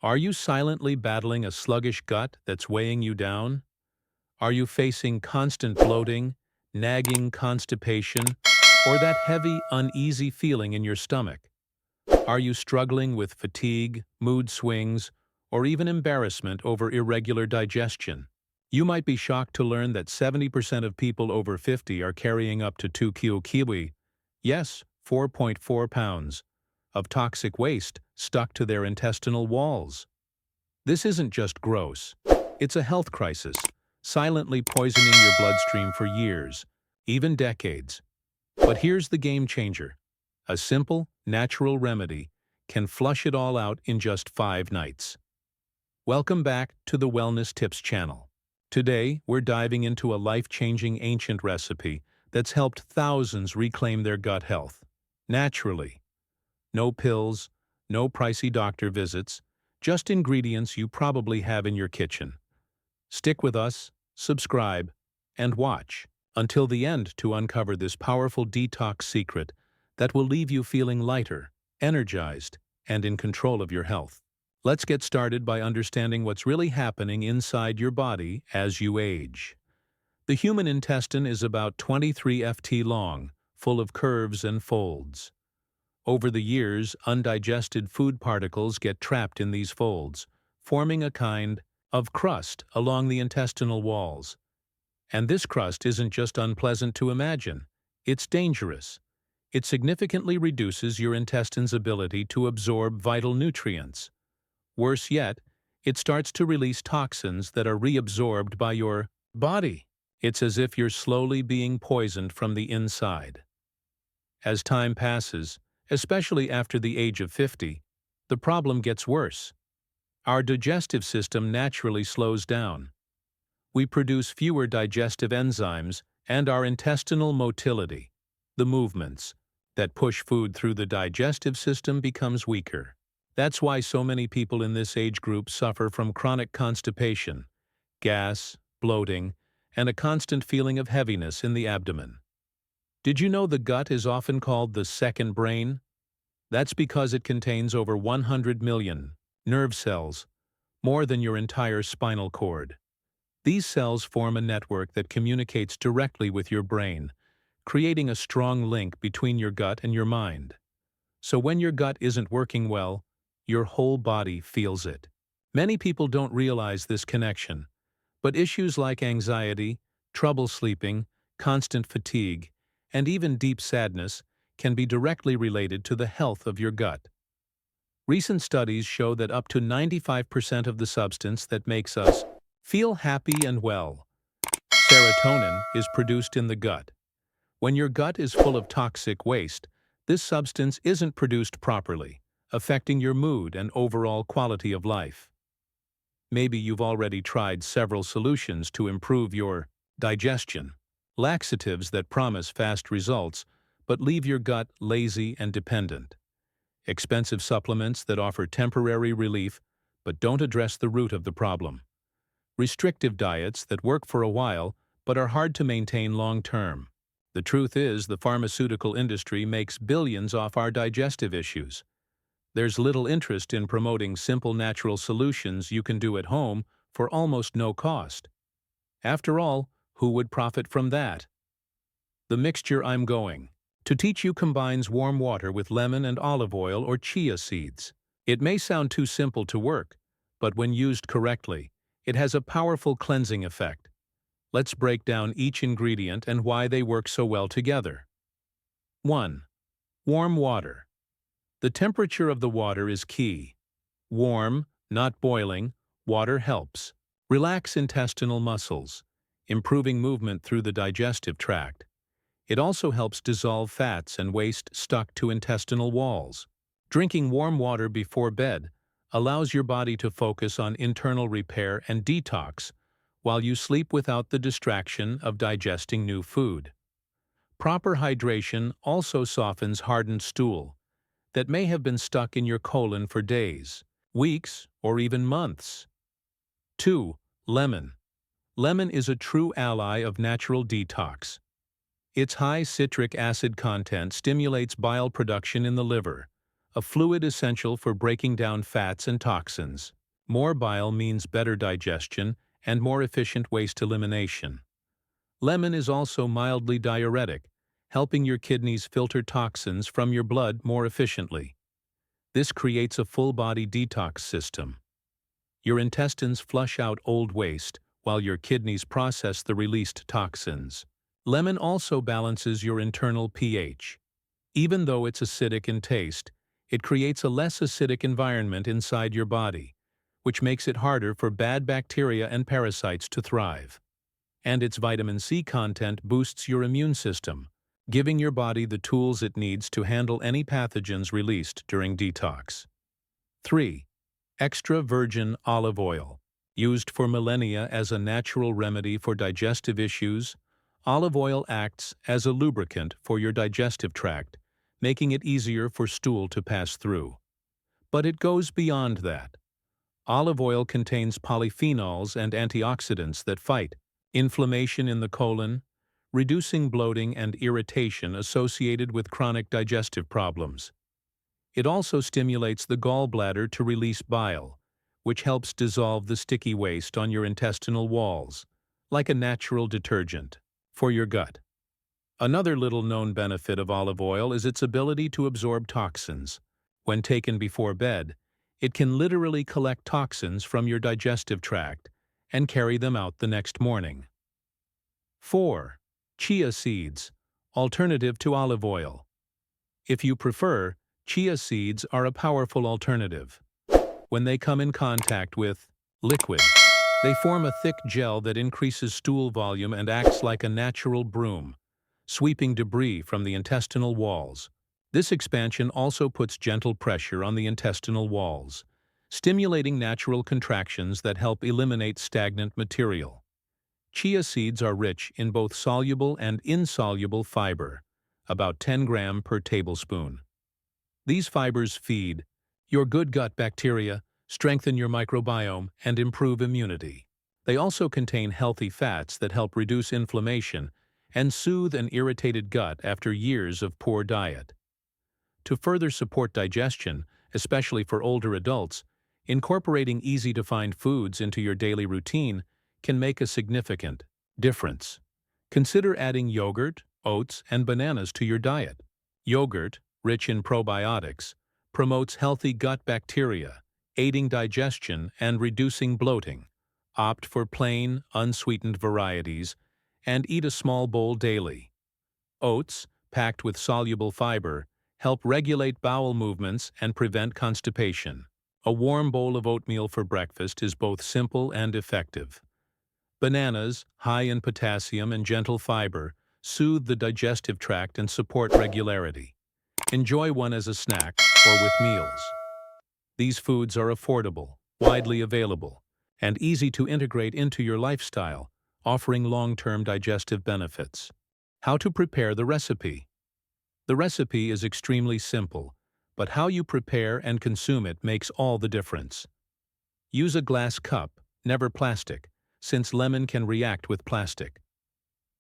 Are you silently battling a sluggish gut that's weighing you down? Are you facing constant bloating, nagging constipation, or that heavy, uneasy feeling in your stomach? Are you struggling with fatigue, mood swings, or even embarrassment over irregular digestion? You might be shocked to learn that 70% of people over 50 are carrying up to 2 kg, yes, 4.4 pounds, of toxic waste stuck to their intestinal walls. This isn't just gross. It's a health crisis, silently poisoning your bloodstream for years, even decades. But here's the game changer. A simple, natural remedy can flush it all out in just 5 nights. Welcome back to the Wellness Tips channel. Today, we're diving into a life-changing ancient recipe that's helped thousands reclaim their gut health. Naturally. No pills, no pricey doctor visits, just ingredients you probably have in your kitchen. Stick with us, subscribe, and watch until the end to uncover this powerful detox secret that will leave you feeling lighter, energized, and in control of your health. Let's get started by understanding what's really happening inside your body as you age. The human intestine is about 23 ft long, full of curves and folds. Over the years, undigested food particles get trapped in these folds, forming a kind of crust along the intestinal walls. And this crust isn't just unpleasant to imagine, it's dangerous. It significantly reduces your intestine's ability to absorb vital nutrients. Worse yet, it starts to release toxins that are reabsorbed by your body. It's as if you're slowly being poisoned from the inside. As time passes, especially after the age of 50, the problem gets worse. Our digestive system naturally slows down. We produce fewer digestive enzymes, and our intestinal motility, the movements that push food through the digestive system, becomes weaker. That's why so many people in this age group suffer from chronic constipation, gas, bloating, and a constant feeling of heaviness in the abdomen. Did you know the gut is often called the second brain? That's because it contains over 100 million nerve cells, more than your entire spinal cord. These cells form a network that communicates directly with your brain, creating a strong link between your gut and your mind. So when your gut isn't working well, your whole body feels it. Many people don't realize this connection, but issues like anxiety, trouble sleeping, constant fatigue, and even deep sadness can be directly related to the health of your gut. Recent studies show that up to 95% of the substance that makes us feel happy and well, serotonin, is produced in the gut. When your gut is full of toxic waste, this substance isn't produced properly, affecting your mood and overall quality of life. Maybe you've already tried several solutions to improve your digestion. Laxatives that promise fast results but leave your gut lazy and dependent. Expensive supplements that offer temporary relief but don't address the root of the problem. Restrictive diets that work for a while but are hard to maintain long-term. The truth is, the pharmaceutical industry makes billions off our digestive issues. There's little interest in promoting simple natural solutions you can do at home for almost no cost. After all, who would profit from that? The mixture I'm going to teach you combines warm water with lemon and olive oil or chia seeds. It may sound too simple to work, but when used correctly, it has a powerful cleansing effect. Let's break down each ingredient and why they work so well together. 1. Warm water. The temperature of the water is key. Warm, not boiling, water helps relax intestinal muscles, improving movement through the digestive tract. It also helps dissolve fats and waste stuck to intestinal walls. Drinking warm water before bed allows your body to focus on internal repair and detox while you sleep without the distraction of digesting new food. Proper hydration also softens hardened stool that may have been stuck in your colon for days, weeks, or even months. 2. Lemon. Lemon is a true ally of natural detox. Its high citric acid content stimulates bile production in the liver, a fluid essential for breaking down fats and toxins. More bile means better digestion and more efficient waste elimination. Lemon is also mildly diuretic, helping your kidneys filter toxins from your blood more efficiently. This creates a full-body detox system. Your intestines flush out old waste, while your kidneys process the released toxins. Lemon also balances your internal pH. Even though it's acidic in taste, it creates a less acidic environment inside your body, which makes it harder for bad bacteria and parasites to thrive. And its vitamin C content boosts your immune system, giving your body the tools it needs to handle any pathogens released during detox. 3. Extra virgin olive oil. Used for millennia as a natural remedy for digestive issues, olive oil acts as a lubricant for your digestive tract, making it easier for stool to pass through. But it goes beyond that. Olive oil contains polyphenols and antioxidants that fight inflammation in the colon, reducing bloating and irritation associated with chronic digestive problems. It also stimulates the gallbladder to release bile, which helps dissolve the sticky waste on your intestinal walls, like a natural detergent, for your gut. Another little-known benefit of olive oil is its ability to absorb toxins. When taken before bed, it can literally collect toxins from your digestive tract and carry them out the next morning. 4. Chia seeds, alternative to olive oil. If you prefer, chia seeds are a powerful alternative. When they come in contact with liquid, they form a thick gel that increases stool volume and acts like a natural broom, sweeping debris from the intestinal walls. This expansion also puts gentle pressure on the intestinal walls, stimulating natural contractions that help eliminate stagnant material. Chia seeds are rich in both soluble and insoluble fiber, about 10 grams per tablespoon. These fibers feed your good gut bacteria, strengthen your microbiome, and improve immunity. They also contain healthy fats that help reduce inflammation and soothe an irritated gut after years of poor diet. To further support digestion, especially for older adults, incorporating easy-to-find foods into your daily routine can make a significant difference. Consider adding yogurt, oats, and bananas to your diet. Yogurt, rich in probiotics, promotes healthy gut bacteria, aiding digestion and reducing bloating. Opt for plain, unsweetened varieties and eat a small bowl daily. Oats, packed with soluble fiber, help regulate bowel movements and prevent constipation. A warm bowl of oatmeal for breakfast is both simple and effective. Bananas, high in potassium and gentle fiber, soothe the digestive tract and support regularity. Enjoy one as a snack or with meals. These foods are affordable, widely available, and easy to integrate into your lifestyle, offering long-term digestive benefits. How to prepare the recipe. The recipe is extremely simple, but how you prepare and consume it makes all the difference. Use a glass cup, never plastic, since lemon can react with plastic.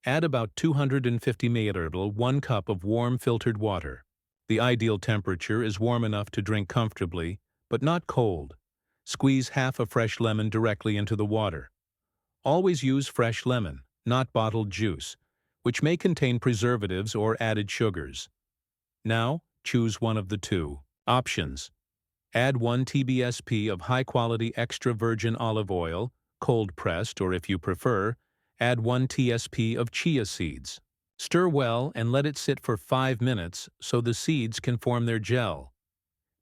Add about 250 ml, 1 cup of warm filtered water. The ideal temperature is warm enough to drink comfortably, but not cold. Squeeze half a fresh lemon directly into the water. Always use fresh lemon, not bottled juice, which may contain preservatives or added sugars. Now, choose one of the two. Options. Add 1 TBSP of high-quality extra virgin olive oil, cold-pressed, or if you prefer, add 1 TSP of chia seeds. Stir well and let it sit for 5 minutes so the seeds can form their gel.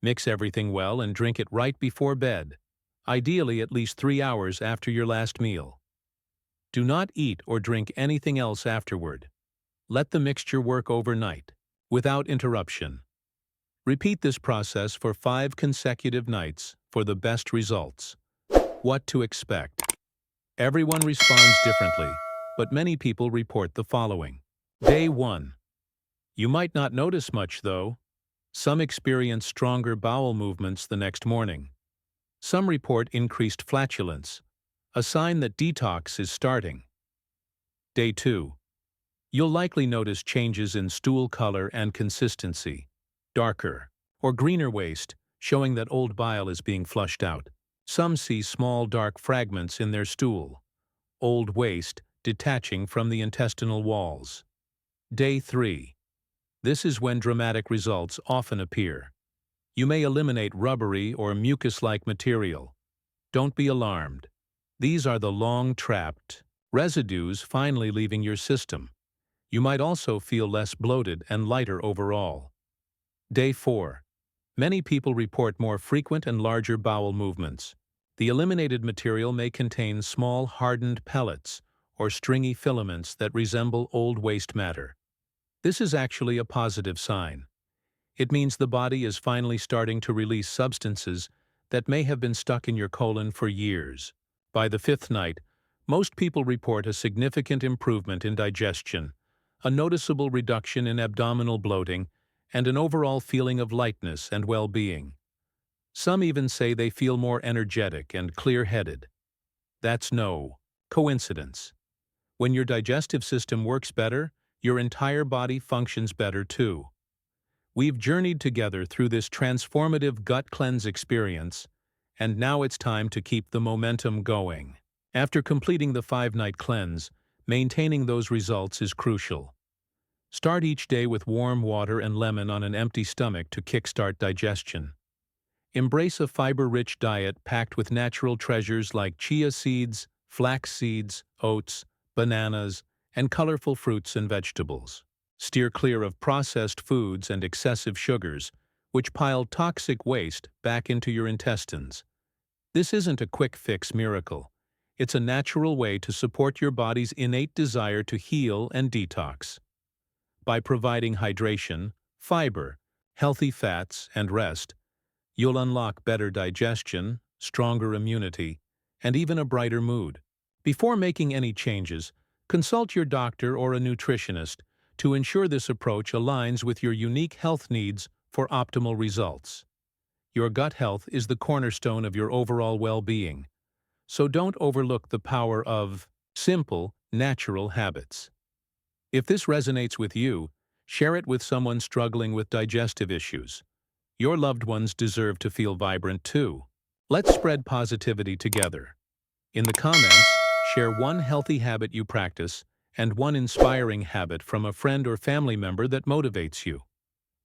Mix everything well and drink it right before bed, ideally at least 3 hours after your last meal. Do not eat or drink anything else afterward. Let the mixture work overnight, without interruption. Repeat this process for 5 consecutive nights for the best results. What to expect. Everyone responds differently, but many people report the following. Day 1. You might not notice much, though. Some experience stronger bowel movements the next morning. Some report increased flatulence, a sign that detox is starting. Day 2. You'll likely notice changes in stool color and consistency, darker, or greener waste, showing that old bile is being flushed out. Some see small dark fragments in their stool, old waste detaching from the intestinal walls. Day 3. This is when dramatic results often appear. You may eliminate rubbery or mucus-like material. Don't be alarmed. These are the long-trapped residues finally leaving your system. You might also feel less bloated and lighter overall. Day 4. Many people report more frequent and larger bowel movements. The eliminated material may contain small hardened pellets or stringy filaments that resemble old waste matter. This is actually a positive sign. It means the body is finally starting to release substances that may have been stuck in your colon for years. By the 5th night, most people report a significant improvement in digestion, a noticeable reduction in abdominal bloating, and an overall feeling of lightness and well-being. Some even say they feel more energetic and clear-headed. That's no coincidence. When your digestive system works better, your entire body functions better too. We've journeyed together through this transformative gut cleanse experience, and now it's time to keep the momentum going. After completing the 5-night cleanse, maintaining those results is crucial. Start each day with warm water and lemon on an empty stomach to kickstart digestion. Embrace a fiber-rich diet packed with natural treasures like chia seeds, flax seeds, oats, bananas, and colorful fruits and vegetables. Steer clear of processed foods and excessive sugars, which pile toxic waste back into your intestines. This isn't a quick-fix miracle. It's a natural way to support your body's innate desire to heal and detox. By providing hydration, fiber, healthy fats, and rest, you'll unlock better digestion, stronger immunity, and even a brighter mood. Before making any changes, consult your doctor or a nutritionist to ensure this approach aligns with your unique health needs for optimal results. Your gut health is the cornerstone of your overall well-being, so don't overlook the power of simple, natural habits. If this resonates with you, share it with someone struggling with digestive issues. Your loved ones deserve to feel vibrant too. Let's spread positivity together. In the comments, share one healthy habit you practice and one inspiring habit from a friend or family member that motivates you.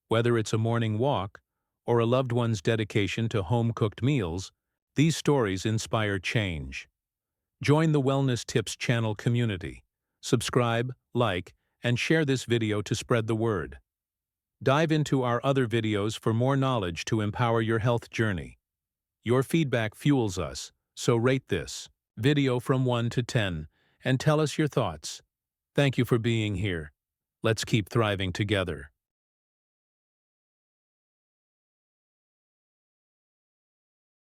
Whether it's a morning walk or a loved one's dedication to home-cooked meals, these stories inspire change. Join the Wellness Tips channel community. Subscribe, like, and share this video to spread the word. Dive into our other videos for more knowledge to empower your health journey. Your feedback fuels us, so rate this video from 1 to 10 and tell us your thoughts. Thank you for being here. Let's keep thriving together.